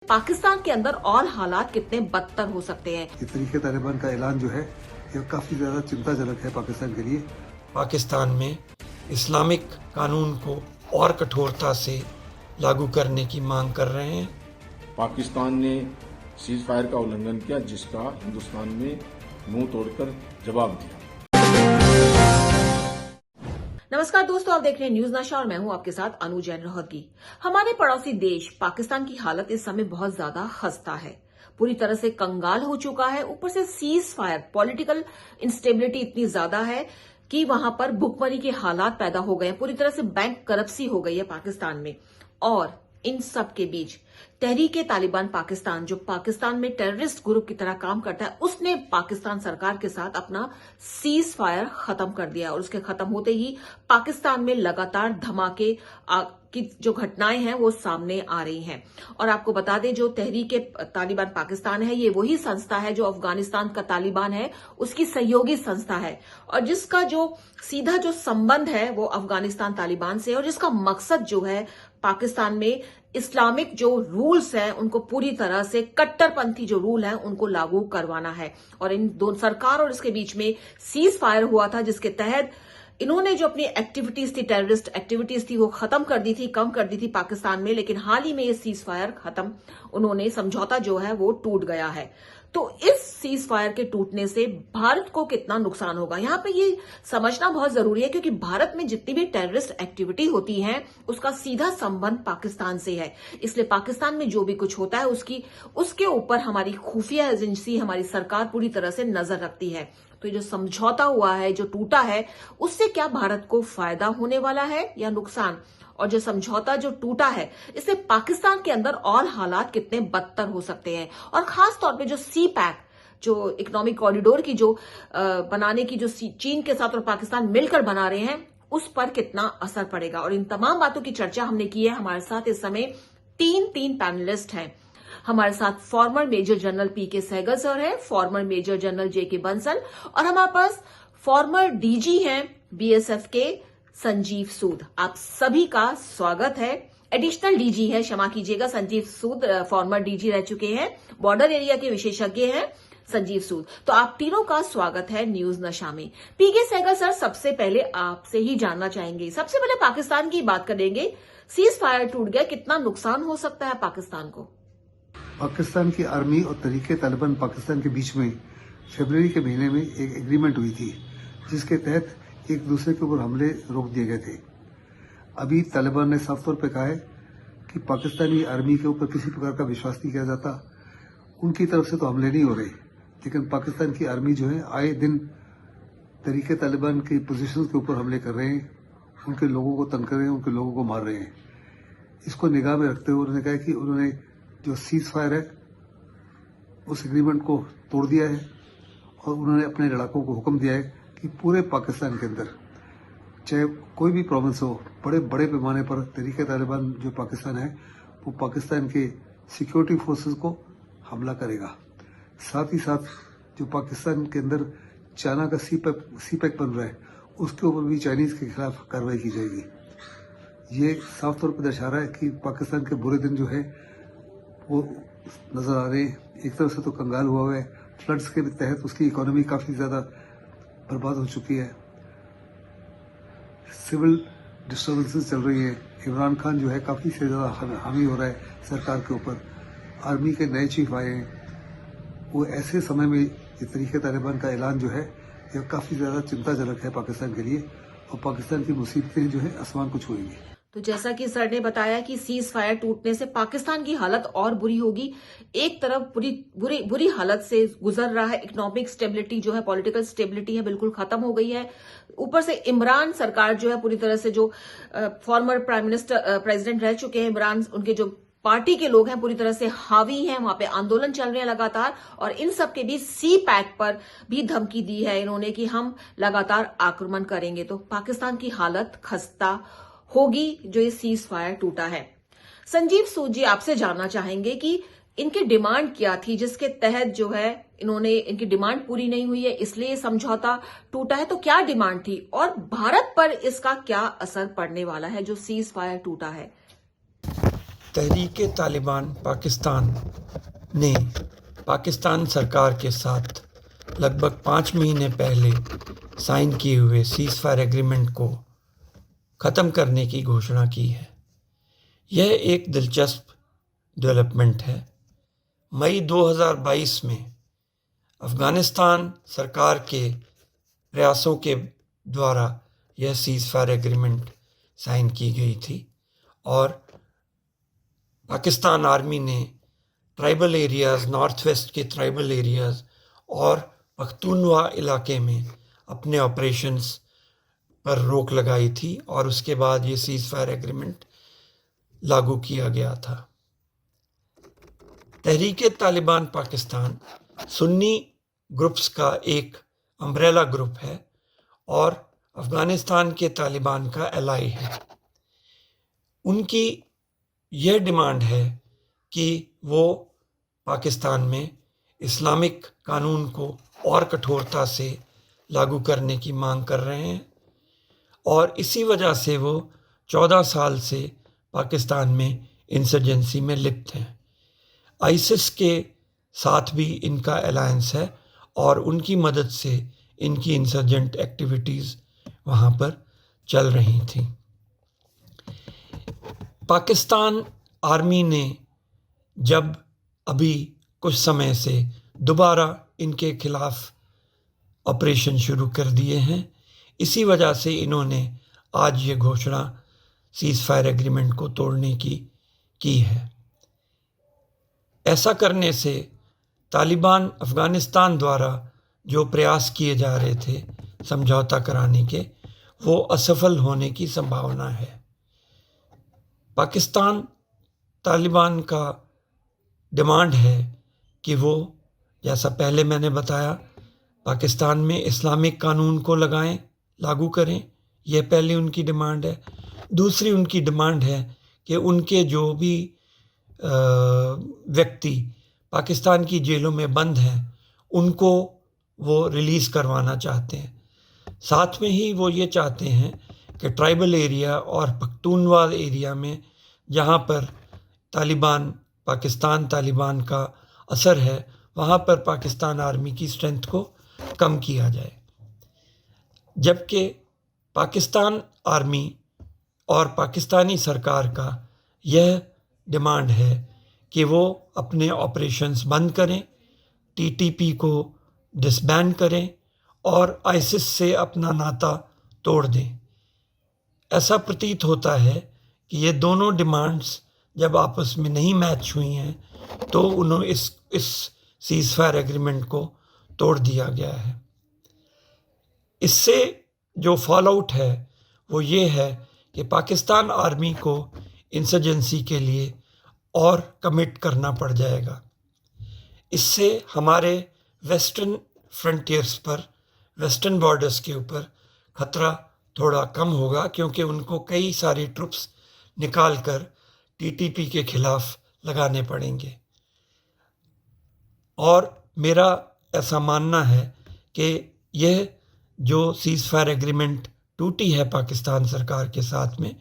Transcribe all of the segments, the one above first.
पाकिस्तान के अंदर और हालात कितने बदतर हो सकते हैं। इस तरीके तालिबान का ऐलान जो है ये काफी ज्यादा चिंताजनक है पाकिस्तान के लिए। पाकिस्तान में इस्लामिक कानून को और कठोरता से लागू करने की मांग कर रहे हैं। पाकिस्तान ने सीज फायर का उल्लंघन किया, जिसका हिंदुस्तान में मुंह तोड़कर जवाब दिया। नमस्कार दोस्तों, आप देख रहे हैं न्यूज नशा और मैं हूं आपके साथ अनु जैन रोहतगी। हमारे पड़ोसी देश पाकिस्तान की हालत इस समय बहुत ज्यादा खस्ता है, पूरी तरह से कंगाल हो चुका है। ऊपर से सीज फायर, पॉलिटिकल इंस्टेबिलिटी इतनी ज्यादा है कि वहां पर भुखमरी के हालात पैदा हो गए हैं। पूरी तरह से बैंक करप्सी हो गई है पाकिस्तान में। और इन सब के बीच तहरीके तालिबान पाकिस्तान, जो पाकिस्तान में टेररिस्ट ग्रुप की तरह काम करता है, उसने पाकिस्तान सरकार के साथ अपना सीज फायर खत्म कर दिया। और उसके खत्म होते ही पाकिस्तान में लगातार धमाके की जो घटनाएं हैं वो सामने आ रही हैं। और आपको बता दें, जो तहरीके तालिबान पाकिस्तान है, ये वही संस्था है जो अफगानिस्तान का तालिबान है उसकी सहयोगी संस्था है, और जिसका जो सीधा जो संबंध है वो अफगानिस्तान तालिबान से, और जिसका मकसद जो है पाकिस्तान में इस्लामिक जो रूल्स हैं उनको पूरी तरह से, कट्टरपंथी जो रूल हैं उनको लागू करवाना है। और इन दोनों सरकार और इसके बीच में सीज फायर हुआ था, जिसके तहत इन्होंने जो अपनी एक्टिविटीज थी, टेररिस्ट एक्टिविटीज थी, वो खत्म कर दी थी, कम कर दी थी पाकिस्तान में। लेकिन हाल ही में ये सीज फायर खत्म, उन्होंने समझौता जो है वो टूट गया है। तो इस सीज फायर के टूटने से भारत को कितना नुकसान होगा, यहां पे ये समझना बहुत जरूरी है, क्योंकि भारत में जितनी भी टेररिस्ट एक्टिविटी होती है उसका सीधा संबंध पाकिस्तान से है। इसलिए पाकिस्तान में जो भी कुछ होता है उसके ऊपर हमारी खुफिया एजेंसी, हमारी सरकार पूरी तरह से नजर रखती है। तो ये जो समझौता हुआ है, जो टूटा है, उससे क्या भारत को फायदा होने वाला है या नुकसान? और जो समझौता जो टूटा है, इससे पाकिस्तान के अंदर और हालात कितने बदतर हो सकते हैं। और खास तौर पे जो सी पैक, जो इकोनॉमिक कॉरिडोर की जो बनाने की जो चीन के साथ और पाकिस्तान मिलकर बना रहे हैं, उस पर कितना असर पड़ेगा। और इन तमाम बातों की चर्चा हमने की है। हमारे साथ इस समय तीन पैनलिस्ट हैं। हमारे साथ फॉर्मर मेजर जनरल पीके सहगल सर है, फॉर्मर मेजर जनरल जेके बंसल, और हमारे पास फॉर्मर डीजी हैं बीएसएफ के संजीव सूद। आप सभी का स्वागत है। एडिशनल डीजी है, क्षमा कीजिएगा, संजीव सूद फॉर्मर डीजी रह चुके हैं, बॉर्डर एरिया के विशेषज्ञ हैं संजीव सूद। तो आप तीनों का स्वागत है न्यूज नशा में। पीके सहगल सर, सबसे पहले आपसे ही जानना चाहेंगे, सबसे पहले पाकिस्तान की बात करेंगे। सीज फायर टूट गया, कितना नुकसान हो सकता है पाकिस्तान को? पाकिस्तान की आर्मी और तहरीके तालिबान पाकिस्तान के बीच में फरवरी के महीने में एक एग्रीमेंट हुई थी, जिसके तहत एक दूसरे के ऊपर हमले रोक दिए गए थे। अभी तालिबान ने साफ तौर पर कहा है कि पाकिस्तानी आर्मी के ऊपर किसी प्रकार का विश्वास नहीं किया जाता। उनकी तरफ से तो हमले नहीं हो रहे, लेकिन पाकिस्तान की आर्मी जो है आए दिन तहरीके तालिबान की पोजीशन के ऊपर हमले कर रहे हैं, उनके लोगों को तंग कर रहे हैं, उनके लोगों को मार रहे हैं। इसको निगाह में रखते हुए उन्होंने कहा कि उन्होंने जो सीज फायर है उस एग्रीमेंट को तोड़ दिया है, और उन्होंने अपने लड़ाकों को हुक्म दिया है कि पूरे पाकिस्तान के अंदर, चाहे कोई भी प्रोविंस हो, बड़े पैमाने पर तहरीके तालिबान जो पाकिस्तान है वो पाकिस्तान के सिक्योरिटी फोर्सेस को हमला करेगा। साथ ही साथ जो पाकिस्तान के अंदर चाइना का सी पैक बन रहा है, उसके ऊपर भी चाइनीज के खिलाफ कार्रवाई की जाएगी। ये साफ तौर पर दर्शा रहा है कि पाकिस्तान के बुरे दिन जो है वो नजर आ रहे हैं। एक तरफ से तो कंगाल हुआ है, फ्लड्स के तहत उसकी इकोनॉमी काफी ज्यादा बर्बाद हो चुकी है, सिविल डिस्टर्बेंसेस चल रही है। इमरान खान जो है काफी से ज्यादा हामी हो रहा है सरकार के ऊपर। आर्मी के नए चीफ आए हैं, वो ऐसे समय में ये तरीके तालिबान का ऐलान जो है यह काफी ज्यादा चिंताजनक है पाकिस्तान के लिए, और पाकिस्तान की मुसीबतें जो है आसमान को छुएंगी। तो जैसा कि सर ने बताया कि सीज फायर टूटने से पाकिस्तान की हालत और बुरी होगी। एक तरफ बुरी हालत से गुजर रहा है, इकोनॉमिक स्टेबिलिटी जो है, पॉलिटिकल स्टेबिलिटी है, बिल्कुल खत्म हो गई है। ऊपर से इमरान सरकार जो है पूरी तरह से, जो फॉर्मर प्रेसिडेंट रह चुके हैं इमरान, उनके जो पार्टी के लोग हैं पूरी तरह से हावी हैं, वहां पे आंदोलन चल रहे हैं लगातार। और इन सब के बीच सी पैक पर भी धमकी दी है इन्होंने कि हम लगातार आक्रमण करेंगे। तो पाकिस्तान की हालत खस्ता होगी जो ये सीज फायर टूटा है। संजीव सूद जी, आपसे जानना चाहेंगे कि इनकी डिमांड क्या थी, जिसके तहत जो है इनकी डिमांड पूरी नहीं हुई है, इसलिए समझौता टूटा है। तो क्या डिमांड थी और भारत पर इसका क्या असर पड़ने वाला है जो सीज फायर टूटा है? तहरीके तालिबान पाकिस्तान ने पाकिस्तान सरकार के साथ लगभग 5 महीने पहले साइन किए हुए सीज़ फायर एग्रीमेंट को ख़त्म करने की घोषणा की है। यह एक दिलचस्प डेवलपमेंट है। मई 2022 में अफ़गानिस्तान सरकार के प्रयासों के द्वारा यह सीज़ फायर एग्रीमेंट साइन की गई थी और पाकिस्तान आर्मी ने ट्राइबल एरियाज़, नॉर्थ वेस्ट के ट्राइबल एरियाज़ और पख्तूनवा इलाके में अपने ऑपरेशंस पर रोक लगाई थी और उसके बाद ये सीज़ फायर एग्रीमेंट लागू किया गया था। तहरीके तालिबान पाकिस्तान सुन्नी ग्रुप्स का एक अम्ब्रेला ग्रुप है और अफ़गानिस्तान के तालिबान का एलाई है। उनकी यह डिमांड है कि वो पाकिस्तान में इस्लामिक कानून को और कठोरता से लागू करने की मांग कर रहे हैं और इसी वजह से वो 14 साल से पाकिस्तान में इंसर्जेंसी में लिप्त हैं। आईसिस के साथ भी इनका अलायंस है और उनकी मदद से इनकी इंसर्जेंट एक्टिविटीज़ वहाँ पर चल रही थी। पाकिस्तान आर्मी ने जब अभी कुछ समय से दोबारा इनके खिलाफ ऑपरेशन शुरू कर दिए हैं, इसी वजह से इन्होंने आज ये घोषणा सीज़ फायर एग्रीमेंट को तोड़ने की है। ऐसा करने से तालिबान अफ़गानिस्तान द्वारा जो प्रयास किए जा रहे थे समझौता कराने के, वो असफल होने की संभावना है। पाकिस्तान तालिबान का डिमांड है कि वो, जैसा पहले मैंने बताया, पाकिस्तान में इस्लामिक कानून को लागू करें। यह पहली उनकी डिमांड है। दूसरी उनकी डिमांड है कि उनके जो भी व्यक्ति पाकिस्तान की जेलों में बंद हैं, उनको वो रिलीज़ करवाना चाहते हैं। साथ में ही वो ये चाहते हैं कि ट्राइबल एरिया और पख्तूनवा एरिया में जहाँ पर पाकिस्तान तालिबान का असर है, वहाँ पर पाकिस्तान आर्मी की स्ट्रेंथ को कम किया जाए। जबकि पाकिस्तान आर्मी और पाकिस्तानी सरकार का यह डिमांड है कि वो अपने ऑपरेशंस बंद करें, टीटीपी को डिसबैंड करें और आईसिस से अपना नाता तोड़ दें। ऐसा प्रतीत होता है कि ये दोनों डिमांड्स जब आपस में नहीं मैच हुई हैं तो उन्होंने इस सीज़ फायर एग्रीमेंट को तोड़ दिया गया है। इससे जो फॉल आउट है वो ये है कि पाकिस्तान आर्मी को इंसर्जेंसी के लिए और कमिट करना पड़ जाएगा। इससे हमारे वेस्टर्न फ्रंटियर्स पर, वेस्टर्न बॉर्डर्स के ऊपर खतरा थोड़ा कम होगा, क्योंकि उनको कई सारी ट्रुप्स निकाल कर टीटीपी के खिलाफ लगाने पड़ेंगे। और मेरा ऐसा मानना है कि यह जो सीज़ फायर एग्रीमेंट टूटी है पाकिस्तान सरकार के साथ में,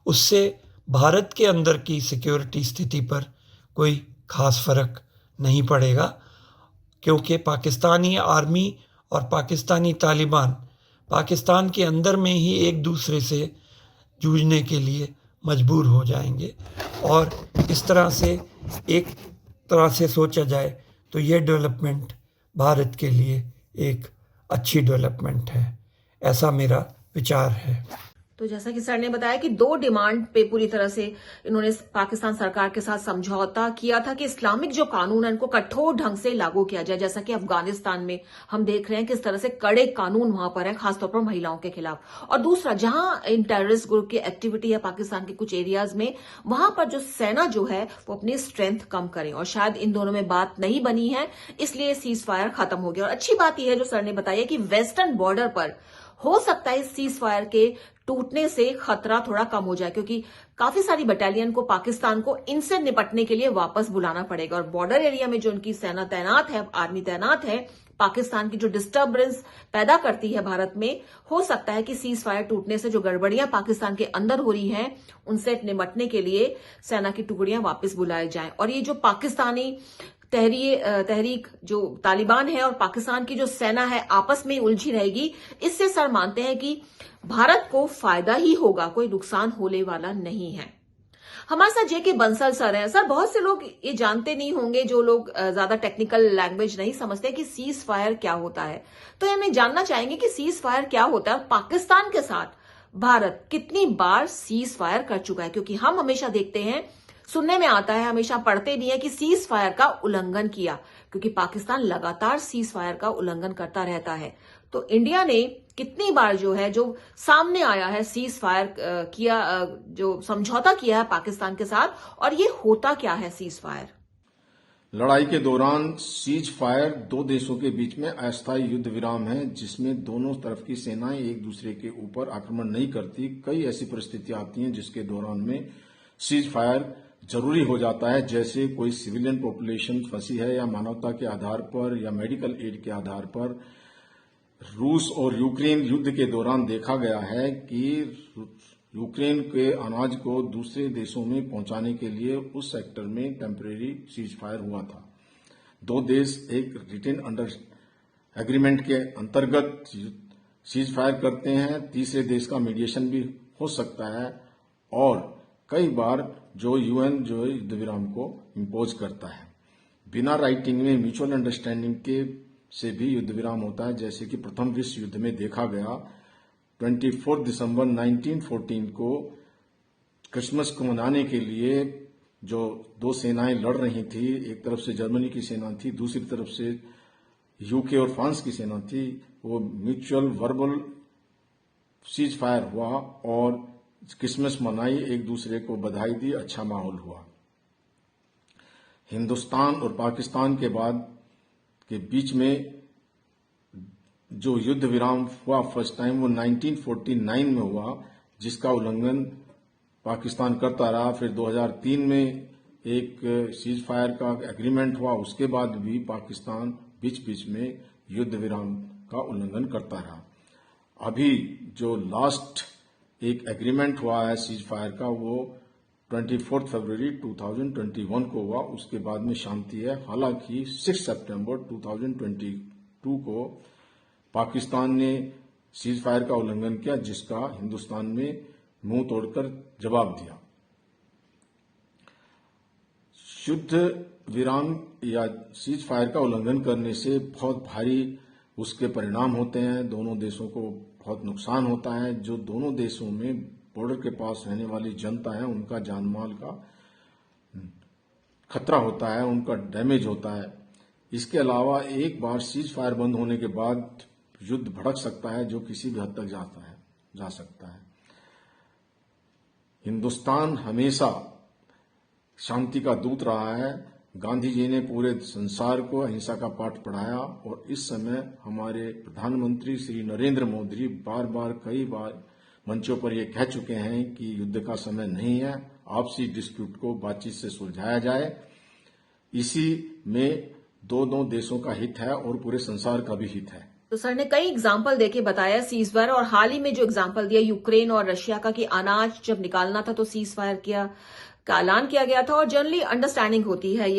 उससे भारत के अंदर की सिक्योरिटी स्थिति पर कोई ख़ास फ़र्क नहीं पड़ेगा, क्योंकि पाकिस्तानी आर्मी और पाकिस्तानी तालिबान पाकिस्तान के अंदर में ही एक दूसरे से जूझने के लिए मजबूर हो जाएंगे। और इस तरह से एक तरह से सोचा जाए तो ये डेवलपमेंट भारत के लिए एक अच्छी डेवलपमेंट है, ऐसा मेरा विचार है। तो जैसा कि सर ने बताया कि दो डिमांड पे पूरी तरह से इन्होंने पाकिस्तान सरकार के साथ समझौता किया था कि इस्लामिक जो कानून है उनको कठोर ढंग से लागू किया जाए, जैसा कि अफगानिस्तान में हम देख रहे हैं किस तरह से कड़े कानून वहां पर है, खासतौर पर महिलाओं के खिलाफ। और दूसरा, जहां इन टेररिस्ट ग्रुप की एक्टिविटी है पाकिस्तान के कुछ एरियाज में, वहां पर जो सेना जो है वो अपनी स्ट्रेंथ कम करे। और शायद इन दोनों में बात नहीं बनी है, इसलिए सीज फायर खत्म हो गया। और अच्छी बात यह है जो सर ने बताया कि वेस्टर्न बॉर्डर पर हो सकता है इस सीज फायर के टूटने से खतरा थोड़ा कम हो जाए, क्योंकि काफी सारी बटालियन को पाकिस्तान को इनसे निपटने के लिए वापस बुलाना पड़ेगा। और बॉर्डर एरिया में जो उनकी सेना तैनात है, आर्मी तैनात है, पाकिस्तान की जो डिस्टर्बेंस पैदा करती है भारत में, हो सकता है कि सीज फायर टूटने से जो गड़बड़ियां पाकिस्तान के अंदर हो रही हैं उनसे निपटने के लिए सेना की टुकड़ियां वापस बुलाई जाएं। और ये जो पाकिस्तानी तहरीक जो तालिबान है और पाकिस्तान की जो सेना है आपस में उलझी रहेगी, इससे सर मानते हैं कि भारत को फायदा ही होगा, कोई नुकसान होने वाला नहीं है। हमारे साथ जेके बंसल सर हैं। सर, बहुत से लोग ये जानते नहीं होंगे, जो लोग ज्यादा टेक्निकल लैंग्वेज नहीं समझते कि सीज फायर क्या होता है, तो हमें जानना चाहेंगे कि सीज फायर क्या होता है। पाकिस्तान के साथ भारत कितनी बार सीज फायर कर चुका है, क्योंकि हम हमेशा देखते हैं, सुनने में आता है, हमेशा पढ़ते नहीं है कि सीज फायर का उल्लंघन किया, क्योंकि पाकिस्तान लगातार सीज फायर का उल्लंघन करता रहता है। तो इंडिया ने कितनी बार जो सामने आया है सीज फायर किया, जो समझौता किया है पाकिस्तान के साथ, और ये होता क्या है सीज फायर? लड़ाई के दौरान सीज फायर दो देशों के बीच में अस्थायी युद्ध विराम है, जिसमें दोनों तरफ की सेनाएं एक दूसरे के ऊपर आक्रमण नहीं करती। कई ऐसी परिस्थितियां आती हैं जिसके दौरान में सीज फायर जरूरी हो जाता है, जैसे कोई सिविलियन पॉपुलेशन फंसी है, या मानवता के आधार पर, या मेडिकल एड के आधार पर। रूस और यूक्रेन युद्ध के दौरान देखा गया है कि यूक्रेन के अनाज को दूसरे देशों में पहुंचाने के लिए उस सेक्टर में टेम्परेरी सीज फायर हुआ था। दो देश एक रिटेन एग्रीमेंट के अंतर्गत सीज फायर करते हैं। तीसरे देश का मीडिएशन भी हो सकता है, और कई बार जो यूएन जो युद्ध विराम को इम्पोज करता है। बिना राइटिंग में म्यूचुअल अंडरस्टैंडिंग के से भी युद्ध विराम होता है, जैसे कि प्रथम विश्व युद्ध में देखा गया। 24 दिसंबर 1914 को क्रिसमस को मनाने के लिए जो दो सेनाएं लड़ रही थी, एक तरफ से जर्मनी की सेना थी, दूसरी तरफ से यूके और फ्रांस की सेना थी, वो म्यूचुअल वर्बल सीज फायर हुआ और क्रिसमस मनाई, एक दूसरे को बधाई दी, अच्छा माहौल हुआ। हिंदुस्तान और पाकिस्तान के बाद के बीच में जो युद्ध विराम हुआ फर्स्ट टाइम, वो 1949 में हुआ, जिसका उल्लंघन पाकिस्तान करता रहा। फिर 2003 में एक सीज फायर का एग्रीमेंट हुआ, उसके बाद भी पाकिस्तान बीच बीच में युद्ध विराम का उल्लंघन करता रहा। अभी जो लास्ट एक एग्रीमेंट हुआ है सीज फायर का, वो 24 फरवरी 2021 को हुआ, उसके बाद में शांति है। हालांकि 6 सितंबर 2022 को पाकिस्तान ने सीज फायर का उल्लंघन किया, जिसका हिंदुस्तान में मुंह तोड़कर जवाब दिया। युद्ध विराम या सीज फायर का उल्लंघन करने से बहुत भारी उसके परिणाम होते हैं, दोनों देशों को बहुत नुकसान होता है। जो दोनों देशों में बॉर्डर के पास रहने वाली जनता है, उनका जान माल का खतरा होता है, उनका डैमेज होता है। इसके अलावा एक बार सीज फायर बंद होने के बाद युद्ध भड़क सकता है, जो किसी भी हद तक जा सकता है। हिंदुस्तान हमेशा शांति का दूत रहा है। गांधी जी ने पूरे संसार को अहिंसा का पाठ पढ़ाया, और इस समय हमारे प्रधानमंत्री श्री नरेंद्र मोदी कई बार मंचों पर ये कह चुके हैं कि युद्ध का समय नहीं है, आपसी डिस्प्यूट को बातचीत से सुलझाया जाए। इसी में दोनों देशों का हित है और पूरे संसार का भी हित है। तो सर ने कई एग्जाम्पल देके बताया सीज फायर, और हाल ही में जो एग्जाम्पल दिया यूक्रेन और रशिया का कि अनाज जब निकालना था तो सीज फायर का ऐलान किया गया था। और जनरली अंडरस्टैंडिंग होती है,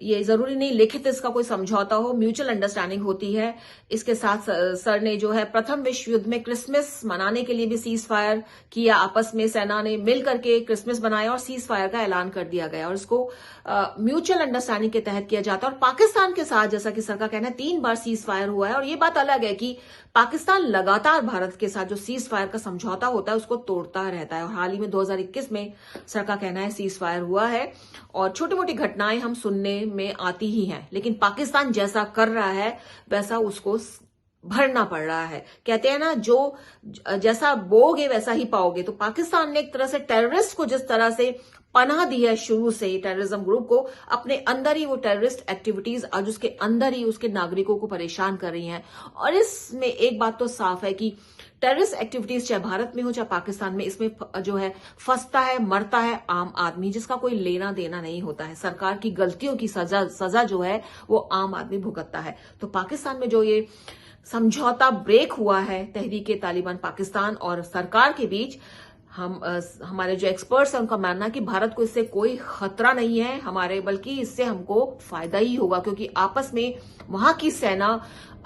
ये जरूरी नहीं लिखित इसका कोई समझौता हो, म्यूचुअल अंडरस्टैंडिंग होती है। इसके साथ सर ने जो है प्रथम विश्व युद्ध में क्रिसमस मनाने के लिए भी सीज फायर किया, आपस में सेना ने मिल करके क्रिसमस बनाया और सीज फायर का ऐलान कर दिया गया, और इसको म्यूचुअल अंडरस्टैंडिंग के तहत किया जाता है। और पाकिस्तान के साथ जैसा कि सर का कहना है 3 बार सीज फायर हुआ है, और ये बात अलग है कि पाकिस्तान लगातार भारत के साथ जो सीज फायर का समझौता होता है उसको तोड़ता रहता है। और हाल ही में 2021 में सर का कहना है सीज फायर हुआ है, और छोटी मोटी घटनाएं हम सुनने में आती ही हैं, लेकिन पाकिस्तान जैसा कर रहा है वैसा उसको भरना पड़ रहा है। कहते हैं ना, जो जैसा बोगे वैसा ही पाओगे। तो पाकिस्तान ने एक तरह से टेररिस्ट को जिस तरह से पनाह दी है शुरू से ही टेररिज्म ग्रुप को। अपने अंदर ही वो टेररिस्ट एक्टिविटीज आज उसके अंदर ही उसके नागरिकों को परेशान कर रही हैं। और इसमें एक बात तो साफ है कि टेररिस्ट एक्टिविटीज चाहे भारत में हो चाहे पाकिस्तान में, इसमें जो है फंसता है, मरता है आम आदमी, जिसका कोई लेना देना नहीं होता है। सरकार की गलतियों की सजा जो है वो आम आदमी भुगतता है। तो पाकिस्तान में जो ये समझौता ब्रेक हुआ है तहरीके तालिबान पाकिस्तान और सरकार के बीच, हमारे जो एक्सपर्ट्स हैं उनका मानना है कि भारत को इससे कोई खतरा नहीं है हमारे, बल्कि इससे हमको फायदा ही होगा, क्योंकि आपस में वहां की सेना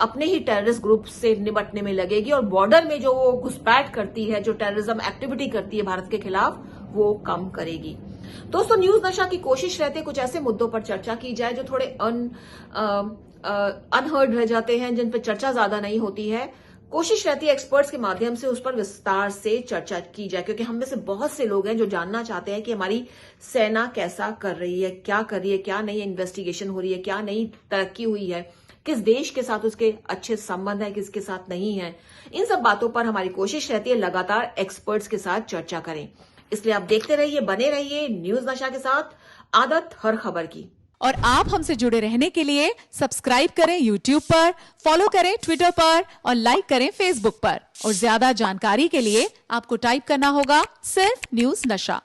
अपने ही टेररिस्ट ग्रुप से निपटने में लगेगी और बॉर्डर में जो वो घुसपैठ करती है, जो टेररिज्म एक्टिविटी करती है भारत के खिलाफ, वो कम करेगी। दोस्तों, न्यूज नशा की कोशिश रहती है कुछ ऐसे मुद्दों पर चर्चा की जाए जो थोड़े अनहर्ड रह जाते हैं, जिन पर चर्चा ज्यादा नहीं होती है। कोशिश रहती है एक्सपर्ट्स के माध्यम से उस पर विस्तार से चर्चा की जाए, क्योंकि हम में से बहुत से लोग हैं जो जानना चाहते हैं कि हमारी सेना कैसा कर रही है, क्या कर रही है, क्या नई इन्वेस्टिगेशन हो रही है, क्या नई तरक्की हुई है, किस देश के साथ उसके अच्छे संबंध है, किसके साथ नहीं है। इन सब बातों पर हमारी कोशिश रहती है लगातार एक्सपर्ट्स के साथ चर्चा करें। इसलिए आप देखते रहिए, बने रहिए न्यूज नशा के साथ, आदत हर खबर की। और आप हमसे जुड़े रहने के लिए सब्सक्राइब करें YouTube पर, फॉलो करें Twitter पर और लाइक करें Facebook पर। और ज्यादा जानकारी के लिए आपको टाइप करना होगा सिर्फ न्यूज नशा।